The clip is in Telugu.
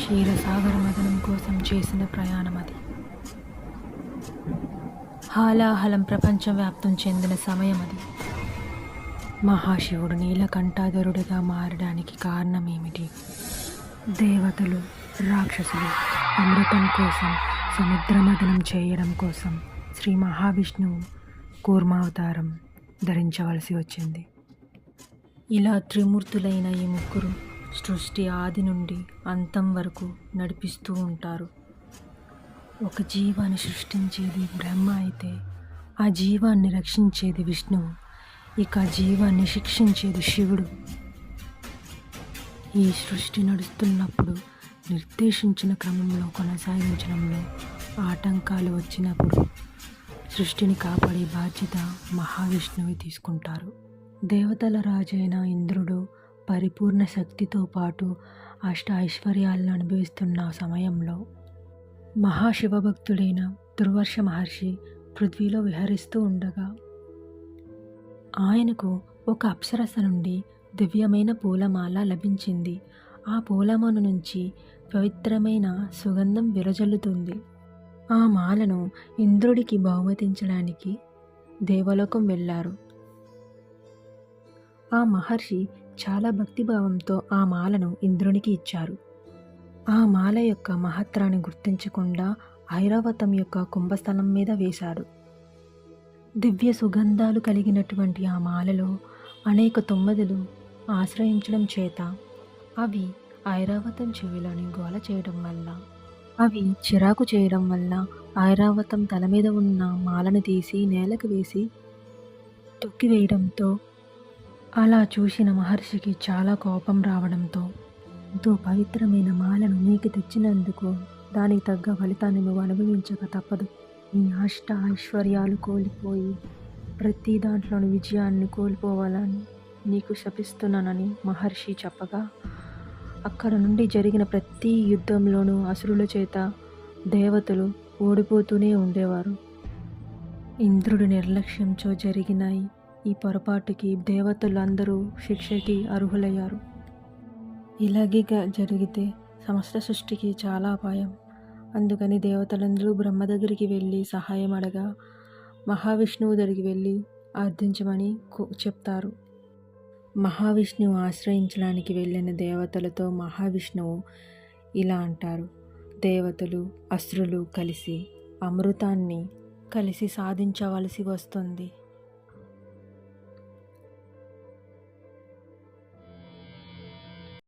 క్షీరసాగర మథనం కోసం చేసిన ప్రయాణం అది. హాలాహలం ప్రపంచవ్యాప్తం చెందిన సమయం అది. మహాశివుడు నీలకంఠాధరుడిగా మారడానికి కారణమేమిటి? దేవతలు, రాక్షసులు అమృతం కోసం సముద్రమథనం చేయడం కోసం శ్రీ మహావిష్ణువు కూర్మావతారం ధరించవలసి వచ్చింది. ఇలా త్రిమూర్తులైన ఈ ముగ్గురు సృష్టి ఆది నుండి అంతం వరకు నడిపిస్తూ ఉంటారు. ఒక జీవాన్ని సృష్టించేది బ్రహ్మ అయితే ఆ జీవాన్ని రక్షించేది విష్ణువు, ఇక జీవాన్ని శిక్షించేది శివుడు. ఈ సృష్టి నడుస్తున్నప్పుడు నిర్దేశించిన క్రమంలో కొనసాగించడంలో ఆటంకాలు వచ్చినప్పుడు సృష్టిని కాపాడే బాధ్యత మహావిష్ణువు తీసుకుంటారు. దేవతల రాజైన ఇంద్రుడు పరిపూర్ణ శక్తితో పాటు అష్ట ఐశ్వర్యాలను అనుభవిస్తున్న సమయంలో మహాశివభక్తుడైన దుర్వాస మహర్షి పృథ్వీలో విహరిస్తూ ఉండగా ఆయనకు ఒక అప్సరస నుండి దివ్యమైన పూలమాల లభించింది. ఆ పూలమాల నుంచి పవిత్రమైన సుగంధం విరజల్లుతుంది. ఆ మాలను ఇంద్రుడికి బహుమతించడానికి దేవలోకం వెళ్ళారు. ఆ మహర్షి చాలా భక్తిభావంతో ఆ మాలను ఇంద్రునికి ఇచ్చారు. ఆ మాల యొక్క మహత్రాన్ని గుర్తించకుండా ఐరావతం యొక్క కుంభస్థలం మీద వేశాడు. దివ్య సుగంధాలు కలిగినటువంటి ఆ మాలలో అనేక తొమ్మిదలు ఆశ్రయించడం చేత అవి ఐరావతం చెవిలోని గోల చేయడం వల్ల, అవి చిరాకు చేయడం వల్ల ఐరావతం తల మీద ఉన్న మాలను తీసి నేలకు వేసి తొక్కివేయడంతో అలా చూసిన మహర్షికి చాలా కోపం రావడంతో, ఎంతో పవిత్రమైన మాలను నీకు తెచ్చినందుకు దానికి తగ్గ ఫలితాన్ని నువ్వు అనుభవించక తప్పదు. నీ అష్ట ఐశ్వర్యాలు కోల్పోయి ప్రతి దాంట్లోని విజయాన్ని కోల్పోవాలని నీకు శపిస్తున్నానని మహర్షి చెప్పగా, అక్కడ నుండి జరిగిన ప్రతి యుద్ధంలోనూ అసురుల చేత దేవతలు ఓడిపోతూనే ఉండేవారు. ఇంద్రుడి నిర్లక్ష్యంతో జరిగిన ఈ పొరపాటుకి దేవతలు అందరూ శిక్షకి అర్హులయ్యారు. ఇలాగే జరిగితే సమస్త సృష్టికి చాలా అపాయం. అందుకని దేవతలందరూ బ్రహ్మ దగ్గరికి వెళ్ళి సహాయం అడగా మహావిష్ణువు దగ్గరికి వెళ్ళి అర్థించమని చెప్తారు. మహావిష్ణువు ఆశ్రయించడానికి వెళ్ళిన దేవతలతో మహావిష్ణువు ఇలా అంటారు: దేవతలు, అసురులు కలిసి అమృతాన్ని కలిసి సాధించవలసి వస్తుంది.